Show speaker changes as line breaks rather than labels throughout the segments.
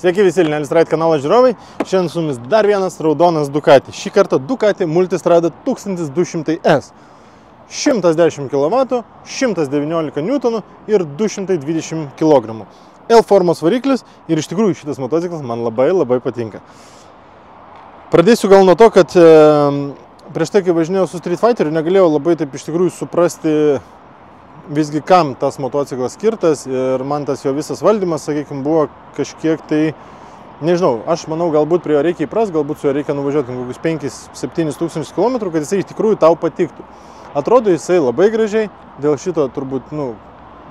Sveiki visi Linelis Ride kanalo žiūrovai, šiandien su jumis dar vienas raudonas Ducati. Šį kartą Ducati Multistrada 1200S. 110 kW, 119 N ir 220 kg. L formos variklis ir iš tikrųjų šitas motociklas man labai patinka. Pradėsiu gal nuo to, kad prieš tai, kai važinėjau su Street Fighteriu, negalėjau labai taip iš tikrųjų suprasti visgi kam tas motociklas skirtas ir man tas jo visas valdymas, sakykime, buvo kažkiek tai, nežinau, aš manau, galbūt prie jo reikia įpras, galbūt su jo reikia nuvažiuoti kokius 5-7 tūkstančius kilometrų, kad jisai iš tikrųjų tau patiktų. Atrodo jisai labai gražiai, dėl šito turbūt,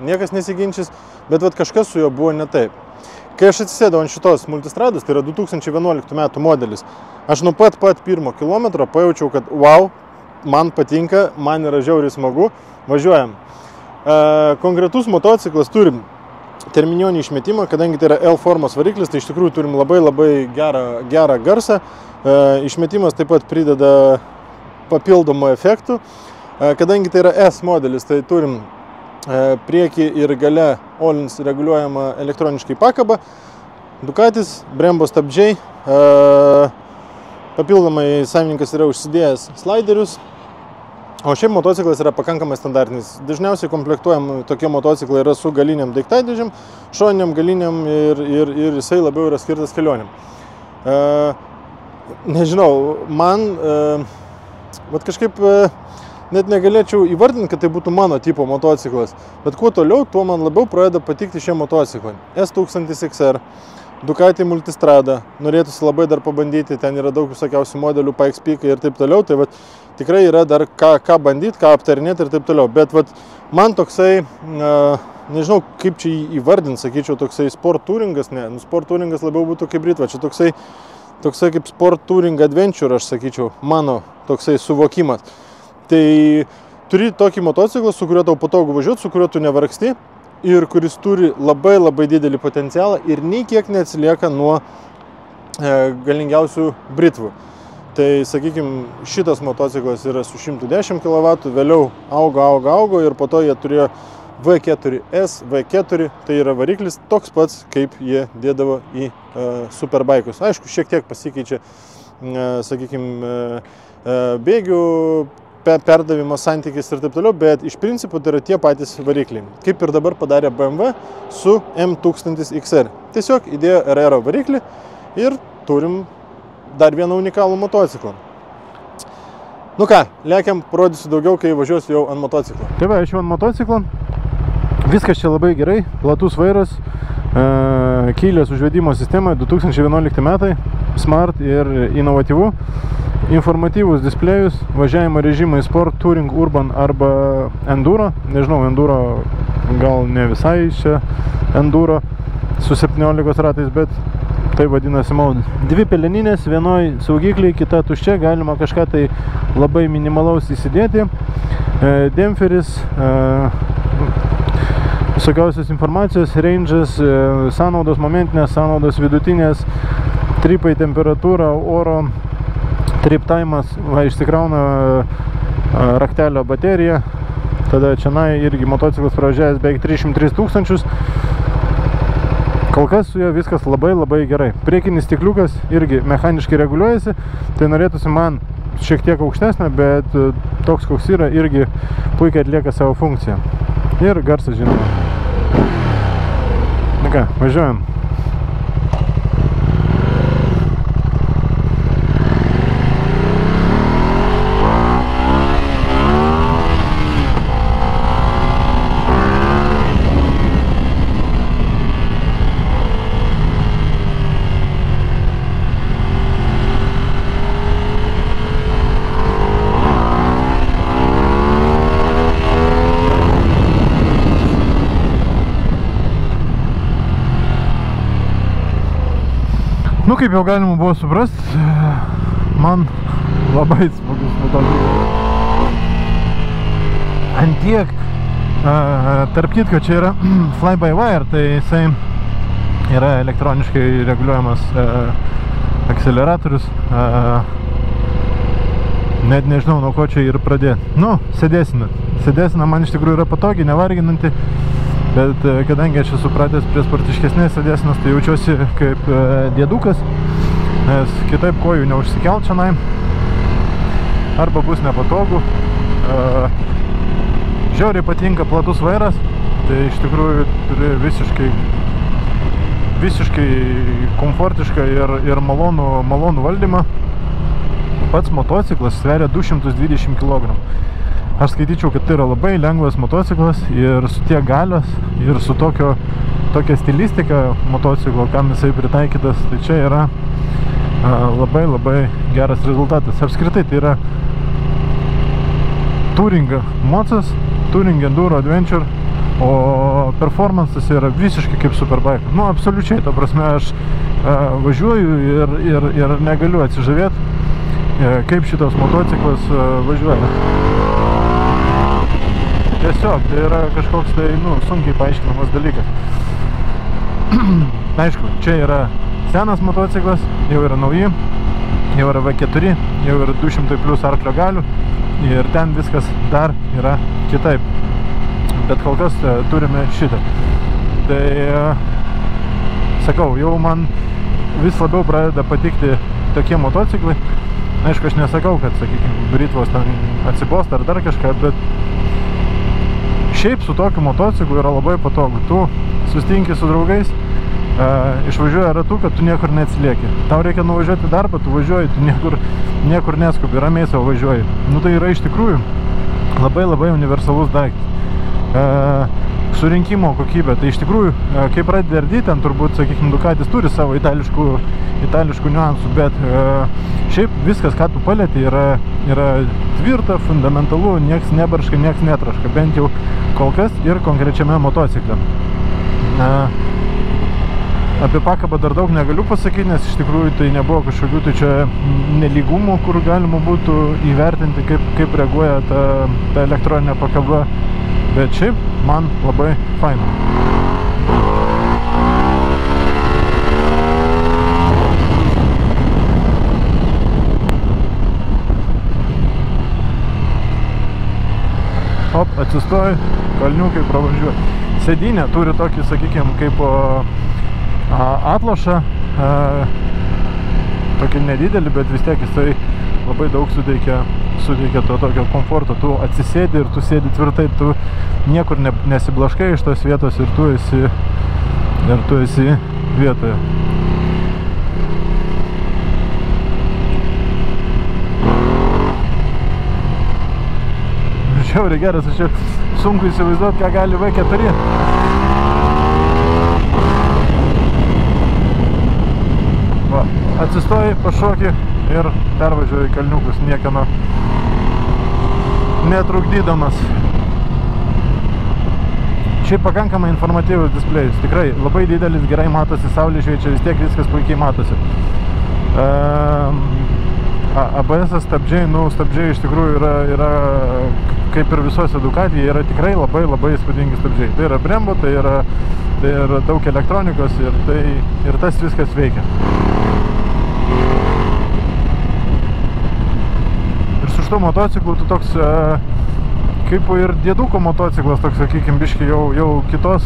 niekas nesiginčys, bet kažkas su juo buvo ne taip. Kai aš atsisėdau ant šitos Multistrados, tai yra 2011 metų modelis, aš nuo pat pirmo kilometro pajaučiau, kad wow, man patinka, man yra žiauriai smagu, važiuojam. Konkretus motociklas turim terminionį išmetimą, kadangi tai yra L formos variklis, tai iš tikrųjų turim labai gerą garsą. Išmetimas taip pat prideda papildomų efektų. Kadangi tai yra S modelis, tai turim priekį ir gale Öhlins reguliuojama elektroniškai pakaba, Ducatis, Brembo stabdžiai, papildomai savininkas yra užsidėjęs sliderius. O šiaip motociklas yra pakankamai standartinis. Dažniausiai komplektuojam tokie motociklai yra su galiniam daiktadėžėm, šoniniam galiniam ir jisai labiau yra skirtas kelionėm. Nežinau, man kažkaip net negalėčiau įvardinti, kad tai būtų mano tipo motociklas, bet kuo toliau, tuo man labiau pradeda patikti šie motociklai. S1000XR, Ducati Multistrada, norėtųsi labai dar pabandyti, ten yra daug visokiausių modelių, Pikes Peak ir taip toliau, tai tikrai yra dar ką bandyti, ką aptarinėti ir taip toliau, bet man toksai, nežinau kaip čia įvardinti, sakyčiau, toksai sport touringas, ne, sport touringas labiau būtų kaip Britva, čia toksai kaip sport touring adventure, aš sakyčiau, mano toksai suvokimas. Tai turi tokį motociklą, su kuriuo tau patogu važiuoti, su kuriuo tu nevargsti ir kuris turi labai didelį potencialą ir nei kiek neatsilieka nuo galingiausių Britvų. Tai, sakykime, šitas motociklas yra su 110 kW, vėliau augo ir po to jie turėjo V4S, V4, tai yra variklis toks pats, kaip jie dėdavo į superbaikus. Aišku, šiek tiek pasikeičia, sakykime, bėgių perdavimo santykis ir taip toliau, bet iš principo tai yra tie patys varikliai. Kaip ir dabar padarė BMW su M1000XR. Tiesiog įdėjo RR variklį ir turim dar vieną unikalų motociklą. Nu ką, lėkiam, parodysiu daugiau, kai važiuosiu jau ant motociklo. Tai va, aš jau ant motociklo. Viskas čia labai gerai, platus vairas, keilės užvedimo sistema, 2011 metai, smart ir inovatyvu. Informatyvus displejus, važiavimo režimai Sport, Touring, Urban arba Enduro. Nežinau, Enduro gal ne visai čia Enduro su 17 ratais, bet tai vadinasi mode. Dvi peleninės, vienoj saugikliai, kita tuščia, galima kažką tai labai minimalaus įsidėti. Dempferis, visokiausios informacijos, ranges, sąnaudos momentinės, sąnaudos vidutinės, tripai, temperatūra, oro, trip time'as, išsikrauna raktelio baterija, tada čianai irgi motociklas pravažiavęs beveik 303 tūkstančius. Kol kas su juo viskas labai gerai. Priekinis stikliukas irgi mechaniškai reguliuojasi, tai norėtųsi man šiek tiek aukštesnė, bet toks koks yra irgi puikiai atlieka savo funkciją. Ir garsas, žinoma. Na ką, važiuojam. Kaip jau galima buvo suprasti, man labai smagus motociklas. Antiek, tarp kitko, čia yra fly-by-wire, tai jisai yra elektroniškai reguliuojamas akceleratorius. Net nežinau, nuo ko čia ir pradėti. Sėdėsina. Sėdėsina man iš tikrųjų yra patogi, nevarginanti. bet kadangi aš esu pratęs prie sportiškesnės sėdėsenos, tai jaučiuosi kaip dėdukas, nes kitaip kojų neužsikelt čionai, arba bus nepatogu. Žiauriai patinka platus vairas, tai iš tikrųjų turi visiškai komfortišką ir malonų valdymą. Pats motociklas sveria 220 kg. Aš skaityčiau, kad tai yra labai lengvas motociklas ir su tiek galios ir su tokia stilistika motociklo, kam jisai pritaikytas, tai čia yra labai geras rezultatas. Apskritai tai yra Touring mocas, Touring Enduro Adventure, o performances yra visiškai kaip Superbike. Nu, absoliučiai, ta prasme, aš važiuoju ir negaliu atsižavėti, kaip šitas motociklas važiuoja. Tiesiog, tai yra kažkoks tai, sunkiai paaiškinamas dalykas. Aišku, čia yra senas motociklas, jau yra nauji, jau yra V4, jau yra 200 plus arklio galių ir ten viskas dar yra kitaip. Bet kol kas turime šitą. Tai, sakau, jau man vis labiau pradeda patikti tokie motociklai. Aišku, aš nesakau, kad, sakykime, Britvos ten atsibosta ar dar kažką, bet šiaip su tokiu motociklu yra labai patogu. Tu susitinki su draugais, išvažiuoja ratu, kad tu niekur neatsilieki. Tau reikia nuvažiuoti į darbą, tu važiuoji, tu niekur neskubi, ramiai savo važiuoji. Nu tai yra iš tikrųjų labai universalus daiktas. Surinkimo kokybė, tai iš tikrųjų, kai pradedi ardyti, ten turbūt, sakykime, Ducatis turi savo itališkų niuansų, bet šiaip viskas, ką tu palieti, yra tvirta, fundamentalu, nieks nebarška, nieks netraška, bent jau kol kas ir konkrečiame motocikle. Apie pakabą dar daug negaliu pasakyti, nes iš tikrųjų tai nebuvo kažkokių tai čia nelygumų, kur galima būtų įvertinti, kaip reaguoja ta elektroninė pakaba. Bet šiaip man labai faina. Op, atsistoji, kalniukai pravažiuoja. Sėdynė turi tokį, sakykime, kaip atlošą, tokį nedidelį, bet vis tiek jisai labai daug suteikia to tokio komforto. Tu atsisėdi ir tu sėdi tvirtai, tu niekur nesiblaškai iš tos vietos ir tu esi vietoje. Žiauriai geras, aš čia sunku įsivaizduoti, ką gali V4. Va, atsistoji, pašoki ir pervažiuoji kalniukus, niekieno netrukdydamas. Šiaip pakankamai informatyvus displejus, tikrai labai didelis, gerai matosi, saulė šviečia, vis tiek viskas puikiai matosi. ABS stabdžiai, stabdžiai iš tikrųjų yra kaip ir visose Ducati, yra tikrai labai įspūdingi stabdžiai. Tai yra Brembo, tai yra daug elektronikos ir tas viskas veikia. Motociklų tu toks kaip ir dėduko motociklas, toks, sakykime, biški jau kitos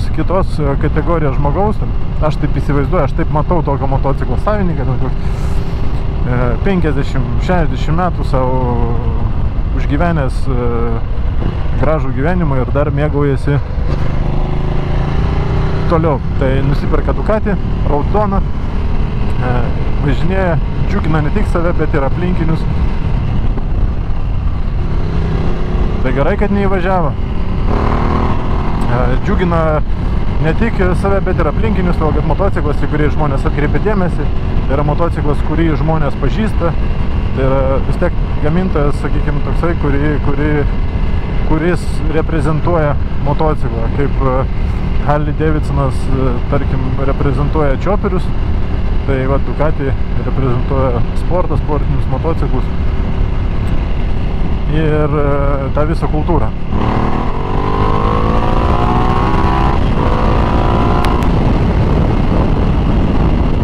kategorijos žmogaus. Aš taip įsivaizduoju, aš taip matau tokio motociklo savininką, 50-60 metų savo užgyvenęs gražų gyvenimą ir dar mėgaujasi toliau. Tai nusiperka Ducati, raudoną, važinėja, džiugina ne tik save, bet ir aplinkinius. Tai gerai, kad neįvažiavo. Džiugina ne tik save, bet ir aplinkinius, todėl kad motociklas, į kurį žmonės atkreipia dėmesį, tai yra motociklas, kurį žmonės pažįsta. Tai yra vis tiek gamintojas, sakykime, toksai, kuris reprezentuoja motociklą, kaip Harley Davidsonas, tarkim, reprezentuoja chopperius, tai va Ducati reprezentuoja sportinius motociklus ir tą visą kultūrą.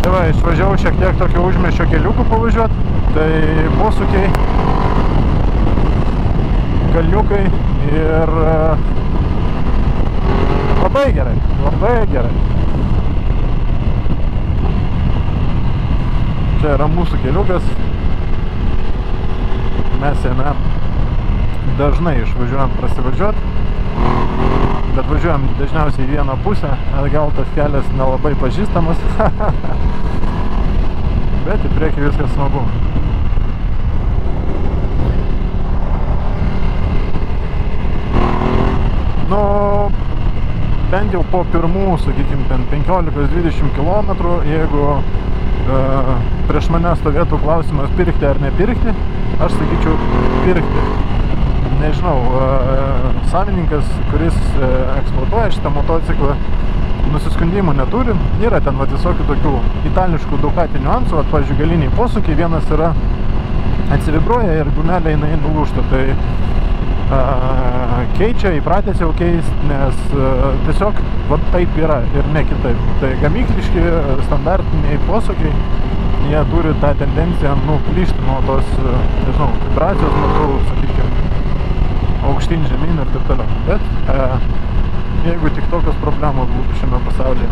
Tai va, išvažiavau šiek tiek tokio užmiesčio keliukų pavažiuoti, tai posūkiai, kalniukai ir Labai gerai, labai gerai. Čia yra mūsų keliukas. Mes jame dažnai išvažiuojam prasivažiuoti, bet važiuojam dažniausiai į vieną pusę, atgal tas kelias nelabai pažįstamas, bet į priekį viskas smagu. Nu, bent jau po pirmų, sakykime, ten 15-20 km, jeigu prieš mane stovėtų klausimas pirkti ar nepirkti, aš sakyčiau pirkti. Nežinau, savininkas, kuris eksploatuoja šitą motociklą, nusiskundimų neturi. Yra ten visokių tokių itališkų Ducati niuansų, pavyzdžiui, galiniai posūkiai, vienas yra atsivibruoja ir gumelė jinai nulūžta. Tai keičia, įpratęs jau keisti, nes tiesiog vat taip yra ir ne kitaip. Tai gamykliški, standartiniai posūkiai, jie turi tą tendenciją nuplyšti nuo tos, nežinau, vibracijos metu, sakykime, aukštyn, žemyn ir taip toliau. Bet jeigu tik tokios problemos būtų šiame pasaulyje.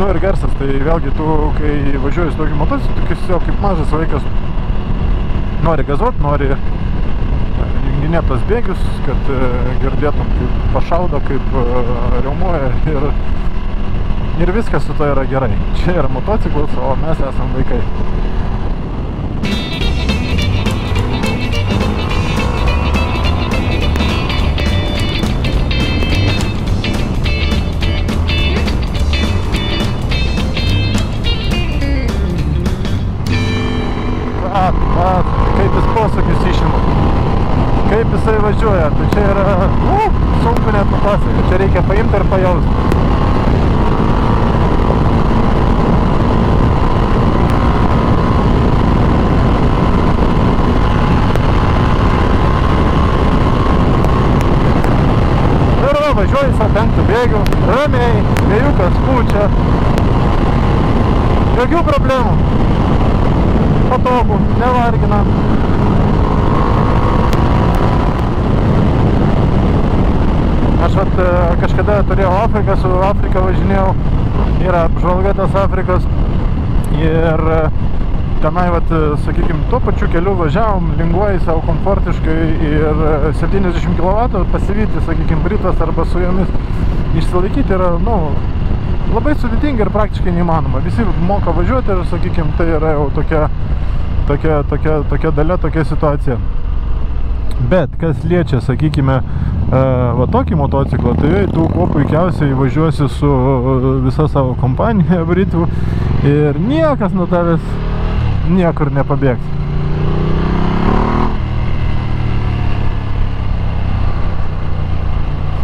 Nu ir garsas, tai vėlgi tu, kai važiuoji su tokiu motociklu, tu tiesiog kaip mažas vaikas nori gazuot, nori junginėt tas bėgius, kad girdėtum, kaip pašaudo, kaip riaumoja ir viskas su to yra gerai. Čia yra motociklas, o mes esam vaikai. Kaip jis posūkius išima, kaip jisai važiuoja, tai čia yra sunku net nupasakoti, čia reikia paimti ir pajausti. Ir važiuoji savo 5 bėgių, ramiai, vėjukas pučia, jokių problemų. Patogu, nevargina. Aš kažkada turėjau Afriką, su Afrika važinėjau, yra apžvalga tas Afrikos ir tenai, sakykime, tuo pačiu keliu važiavom, linguoji savo komfortiškai ir 70 km pasivyti, sakykime, Britas arba su jomis išsilaikyti yra, labai sudėtinga ir praktiškai neįmanoma. Visi moka važiuoti ir, sakykime, tai yra jau tokia dalia, tokia situacija. Bet kas liečia, sakykime, va tokį motociklą, tai tu kuo puikiausiai važiuosi su visa savo kompanija Britų ir niekas nuo tavęs niekur nepabėgs.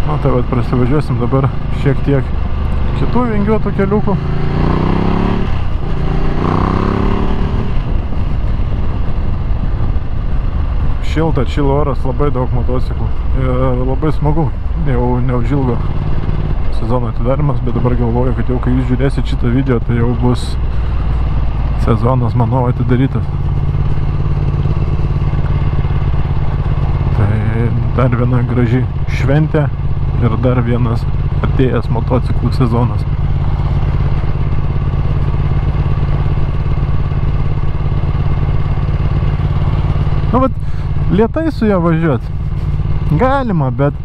Nu, tai prasivažiuosim dabar šiek tiek kitų vingiuotų keliukų. Šilta, čilo oras, labai daug motociklų ir labai smagu, jau neužilgo sezono atidarimas, bet dabar galvoju, kad jau kai jūs žiūrėsit šitą video, tai jau bus sezonas, manau, atidarytas. Tai dar viena graži šventė ir dar vienas atėjęs motociklų sezonas. Nu, bet lėtai su ją važiuoti galima, bet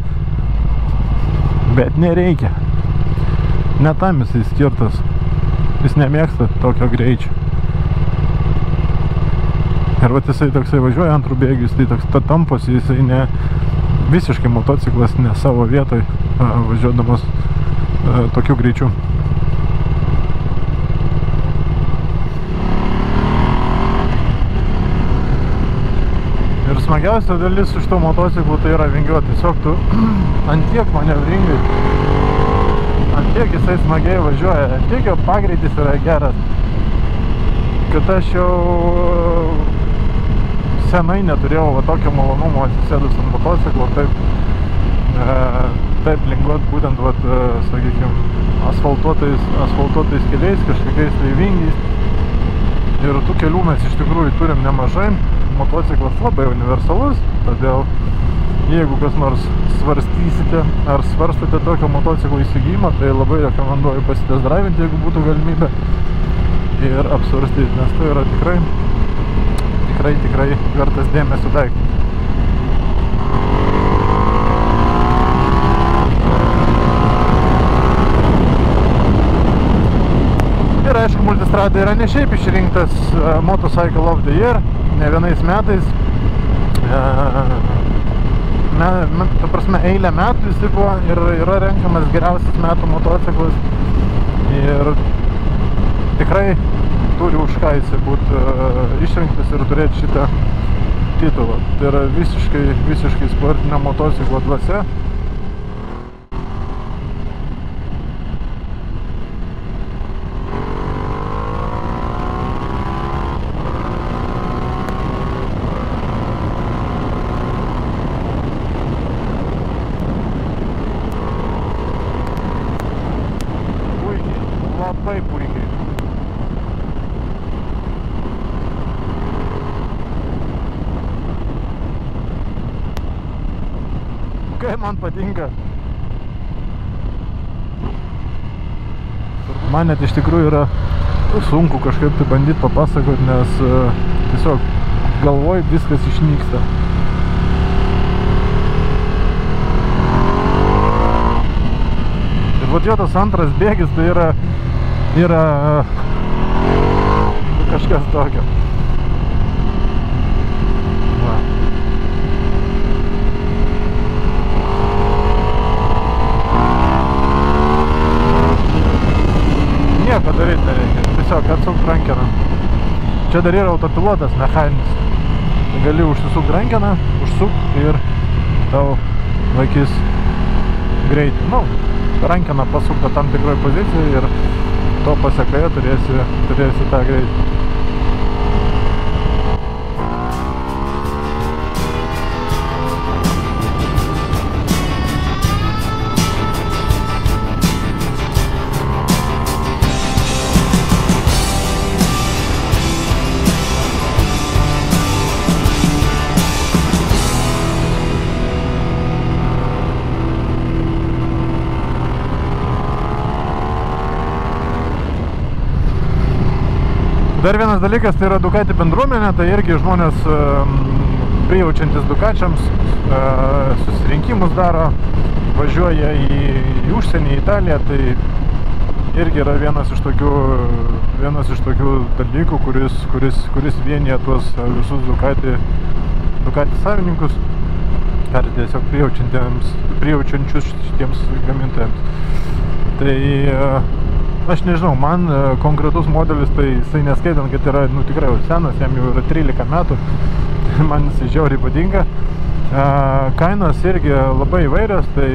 nereikia. Ne tam jisai skirtas. Jis nemėgsta tokio greičio. Ir jisai toksai važiuoja antrų bėgius, tai toks tamposi, jisai ne visiškai motociklas ne savo vietoj važiuodamas tokiu greičiu. Ir smagiausia dalis iš to motociklų tai yra vingiuoti. Tiesiog tu antiek manevringai, antiek jisai smagiai važiuoja, antiek jo pagreitis yra geras, kad aš jau senai neturėjau tokio malonumo atsisėdus ant motociklo, taip linguot būtent, sakykime, asfaltuotais keliais, kažkokiais tai vingiais. Ir tų kelių mes iš tikrųjų turim nemažai. Motociklas labai universalus, todėl jeigu kas nors svarstysite ar svarstote tokio motociklo įsigijimą, tai labai rekomenduoju pasitestdraivinti, jeigu būtų galimybė, ir apsvarstyti, nes tai yra tikrai vertas dėmesio daiktas. Ir aišku, Multistrada yra ne šiaip išrinktas Motorcycle of the Year, ne vienais metais. Ta prasme, eilę metų jis buvo ir yra renkamas geriausias metų motociklas. Ir tikrai turi už ką jis būti išrinktas ir turėti šitą titulą. Tai yra visiškai sportinio motociklo dvasia. Labai puikiai. Kai man patinka. Man net iš tikrųjų yra sunku kažkaip tai bandyti papasakoti, nes tiesiog galvoj viskas išnyksta. Ir vat jo tas antras bėgis tai yra kažkas tokio. Va. Nieko daryti nereikia, tiesiog atsukti rankeną. Čia dar yra autopilotas mechaninis. Gali užsisukti rankeną, užsukti ir tau laikys greitį. Nu, rankeną pasukta tam tikroje pozicijoje ir to pasekoje turėsi tą greitį. Dar vienas dalykas, tai yra Ducati bendruomenė, tai irgi žmonės prijaučiantis Ducatiams susirinkimus daro, važiuoja į užsienį, į Italiją, tai irgi yra vienas iš tokių dalykų, kuris vienyje tuos visus Ducati savininkus ar tiesiog prijaučiančius šitiems gamintojams. Tai aš nežinau, man konkretus modelis, tai jisai neskaitant, kad yra tikrai jau senas, jam jau yra 13 metų, man jisai žiauriai patinka. Kainos irgi labai įvairios, tai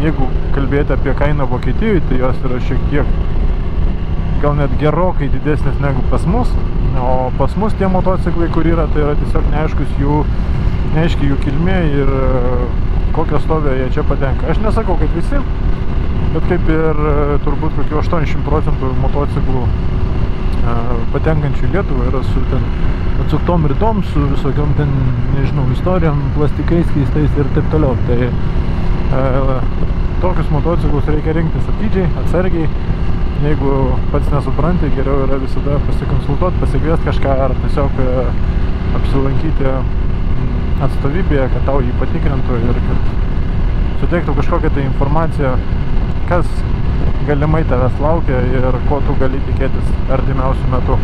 jeigu kalbėti apie kainą Vokietijoje, tai jos yra šiek tiek, gal net gerokai didesnės negu pas mus, o pas mus tie motociklai, kur yra, tai yra tiesiog neaiški jų kilmė ir kokio stovio jie čia patenka. Aš nesakau, kad visi, bet kaip ir turbūt kokiu 80% motociklų patenkančių į Lietuvą yra su ten atsuktom rytom, su visokiom ten, nežinau, istorijom, plastikais keistais ir taip toliau. Tai tokius motociklus reikia rinktis atidžiai, atsargiai. Jeigu pats nesupranti, geriau yra visada pasikonsultuoti, pasikviesti kažką ar tiesiog apsilankyti atstovybėje, kad tau jį patikrintų ir kad suteiktų kažkokią tai informaciją, kas galimai tavęs laukia ir ko tu gali tikėtis artimiausiu metu.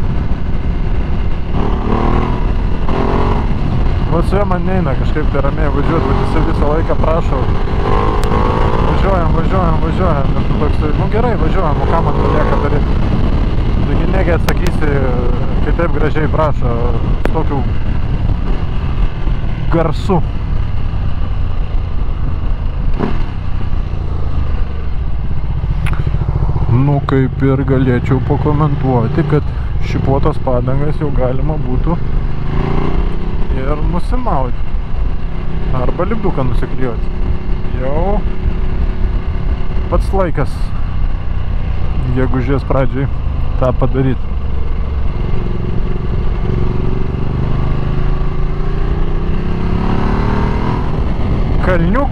Va su juo man neina kažkaip tai ramiai važiuoti, bet jisai visą laiką prašo važiuojam, ir tu toks, nu gerai, važiuojam, o ką man lieka daryti? Taigi negi atsakysi, kai taip gražiai prašo, su tokiu garsu. Nu, kaip ir galėčiau pakomentuoti, kad šipuotas padangas jau galima būtų ir nusimauti. Arba lipduką nusiklijuoti. Jau pats laikas, gegužės pradžiai, tą padaryti.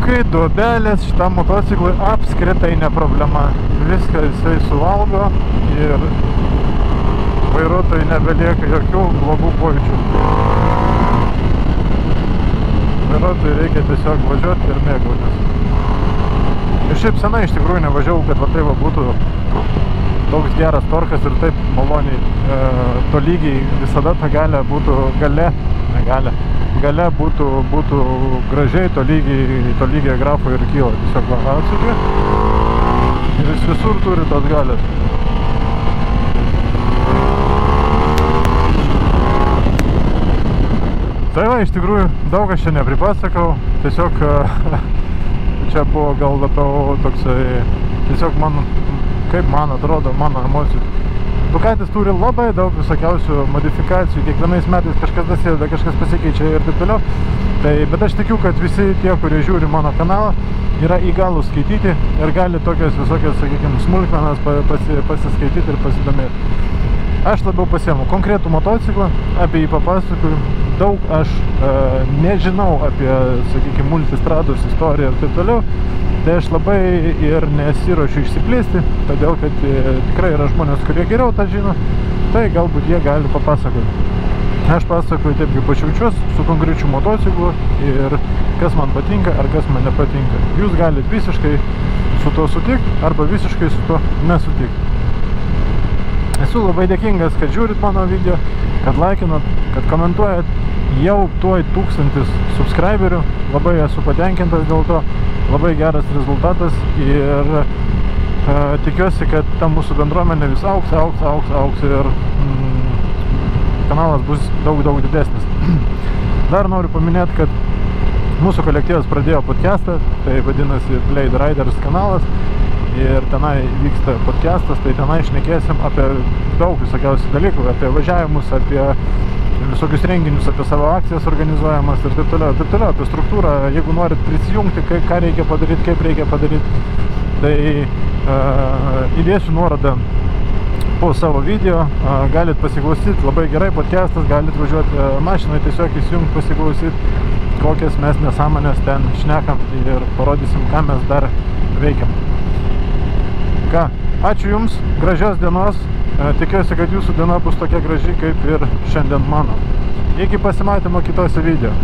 Keliukai, duobelės šitam motociklui apskritai ne problema. Viską jisai suvalgo ir vairuotojai nebelieka jokių blogų pojūčių. Vairuotojai reikia tiesiog važiuoti ir mėgautis. Ir šiaip senai iš tikrųjų nevažiavau, kad va tai va būtų toks geras torkas ir taip maloniai tolygiai visada ta galia būtų gale būtų gražiai tolygiai grafo ir kyla. Tiesiog atsukė ir jis visur turi tos galės. Tai va, iš tikrųjų daug aš čia nepripasakau, tiesiog čia buvo gal labiau toksai, tiesiog kaip man atrodo, mano emocijų. Ducatis turi labai daug visokiausių modifikacijų, kiekvienais metais kažkas dasideda, kažkas pasikeičia ir taip toliau. Bet aš tikiu, kad visi tie, kurie žiūri mano kanalą, yra įgalūs skaityti ir gali tokias visokias, sakykime, smulkmenas pasiskaityti ir pasidomėti. Aš labiau pasiemu konkretų motociklą, apie jį papasakoju. Daug aš nežinau apie, sakykime, multistrados istoriją ir taip toliau. Tai aš labai ir nesiruošiu išsiplėsti, todėl kad tikrai yra žmonės, kurie geriau tą žino, tai galbūt jie gali papasakoti. Aš pasakoju taip, kaip aš jaučiuos su konkrečiu motociklu ir kas man patinka ar kas man nepatinka. Jūs galite visiškai su to sutikti arba visiškai su to nesutikti. Esu labai dėkingas, kad žiūrit mano video, kad laikinat, kad komentuojat. Jau tuoj 1000 subscriberių, labai esu patenkintas dėl to, labai geras rezultatas ir tikiuosi, kad ta mūsų bendruomenė vis auks ir kanalas bus daug didesnis. Dar noriu paminėti, kad mūsų kolektyvas pradėjo podcastą, tai vadinasi Blade Riders kanalas. Ir tenai vyksta podcastas, tai tenai šnekėsim apie daug visokiausių dalykų, apie važiavimus, apie visokius renginius, apie savo akcijas organizuojamas ir taip toliau, apie struktūrą. Jeigu norit prisijungti, ką reikia padaryti, kaip reikia padaryti, tai įdėsiu nuorodą po savo video, galit pasiklausyti, labai gerai podcastas, galit važiuoti mašinai, tiesiog įsijungti, pasiklausyti, kokias mes nesąmonės ten šnekam ir parodysim, ką mes dar veikiam. Ką, ačiū Jums, gražios dienos, tikiuosi, kad Jūsų diena bus tokia graži, kaip ir šiandien mano. Iki pasimatymo kitose video.